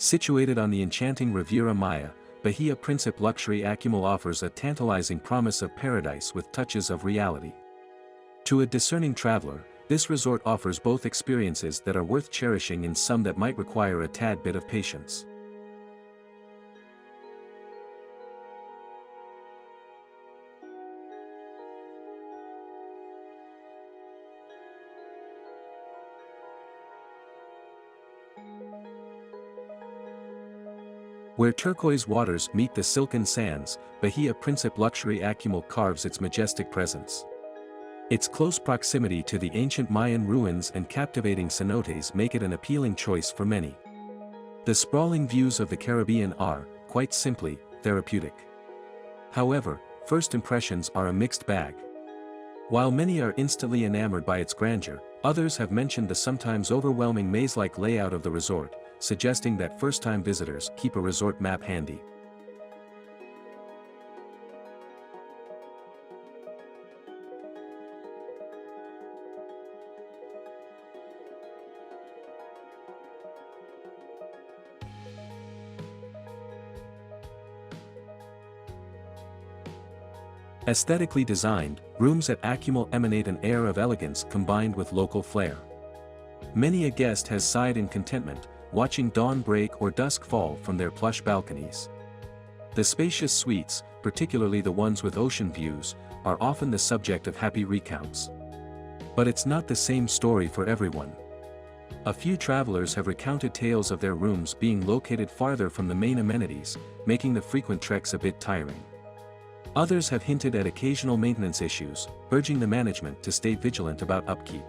Situated on the enchanting Riviera Maya, Bahia Principe Luxury Akumal offers a tantalizing promise of paradise with touches of reality. To a discerning traveler, this resort offers both experiences that are worth cherishing and some that might require a tad bit of patience. Where turquoise waters meet the silken sands, Bahia Principe Luxury Akumal carves its majestic presence. Its close proximity to the ancient Mayan ruins and captivating cenotes make it an appealing choice for many. The sprawling views of the Caribbean are, quite simply, therapeutic. However, first impressions are a mixed bag. While many are instantly enamored by its grandeur, others have mentioned the sometimes overwhelming maze-like layout of the resort, suggesting that first-time visitors keep a resort map handy. Aesthetically designed, rooms at Akumal emanate an air of elegance combined with local flair. Many a guest has sighed in contentment, watching dawn break or dusk fall from their plush balconies. The spacious suites, particularly the ones with ocean views, are often the subject of happy recounts. But it's not the same story for everyone. A few travelers have recounted tales of their rooms being located farther from the main amenities, making the frequent treks a bit tiring. Others have hinted at occasional maintenance issues, urging the management to stay vigilant about upkeep.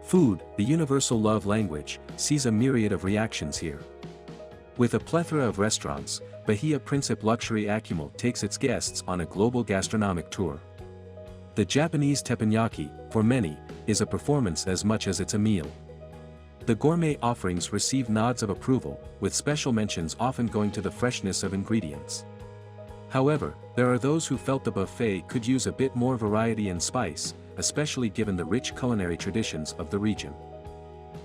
Food, the universal love language, sees a myriad of reactions here. With a plethora of restaurants, Bahia Principe Luxury Akumal takes its guests on a global gastronomic tour. The Japanese teppanyaki, for many, is a performance as much as it's a meal. The gourmet offerings receive nods of approval, with special mentions often going to the freshness of ingredients. However, there are those who felt the buffet could use a bit more variety and spice, especially given the rich culinary traditions of the region.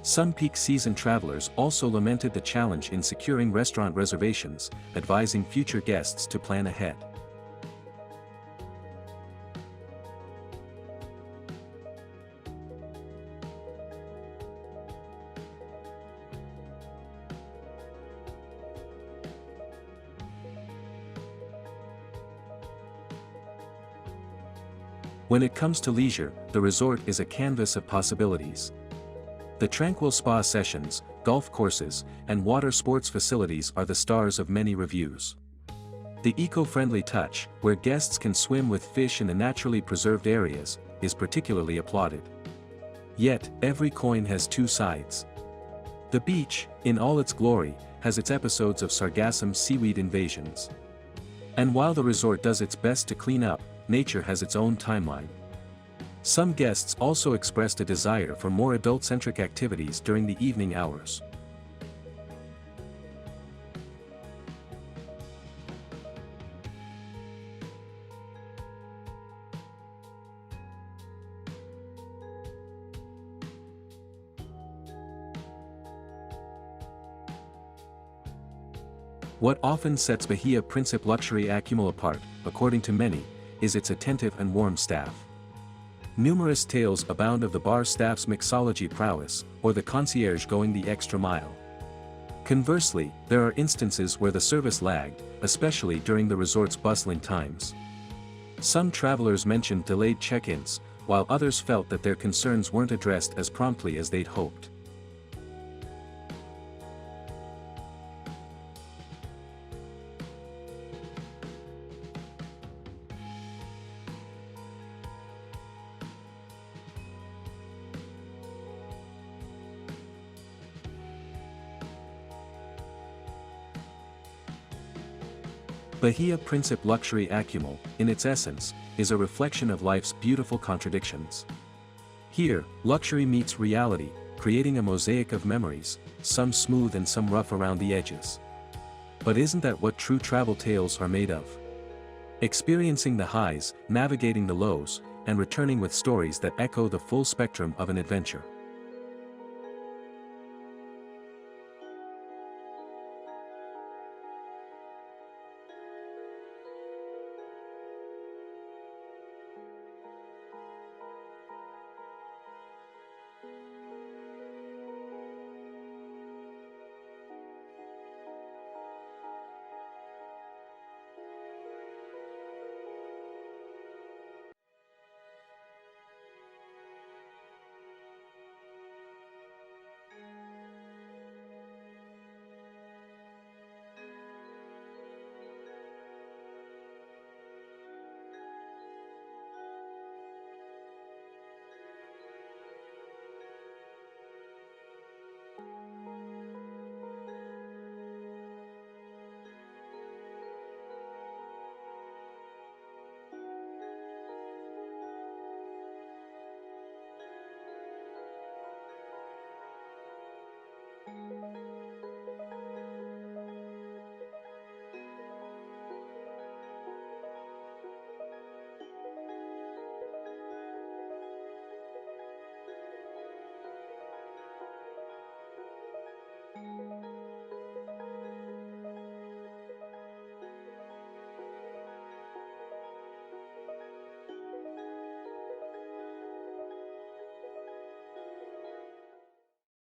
Some peak season travelers also lamented the challenge in securing restaurant reservations, advising future guests to plan ahead. When it comes to leisure, the resort is a canvas of possibilities. The tranquil spa sessions, golf courses, and water sports facilities are the stars of many reviews. The eco-friendly touch, where guests can swim with fish in the naturally preserved areas, is particularly applauded. Yet, every coin has two sides. The beach, in all its glory, has its episodes of sargassum seaweed invasions. And while the resort does its best to clean up, nature has its own timeline. Some guests also expressed a desire for more adult-centric activities during the evening hours. What often sets Bahia Principe Luxury Akumal apart, according to many, is its attentive and warm staff. Numerous tales abound of the bar staff's mixology prowess, or the concierge going the extra mile. Conversely, there are instances where the service lagged, especially during the resort's bustling times. Some travelers mentioned delayed check-ins, while others felt that their concerns weren't addressed as promptly as they'd hoped. Bahia Principe Luxury Akumal, in its essence, is a reflection of life's beautiful contradictions. Here, luxury meets reality, creating a mosaic of memories, some smooth and some rough around the edges. But isn't that what true travel tales are made of? Experiencing the highs, navigating the lows, and returning with stories that echo the full spectrum of an adventure.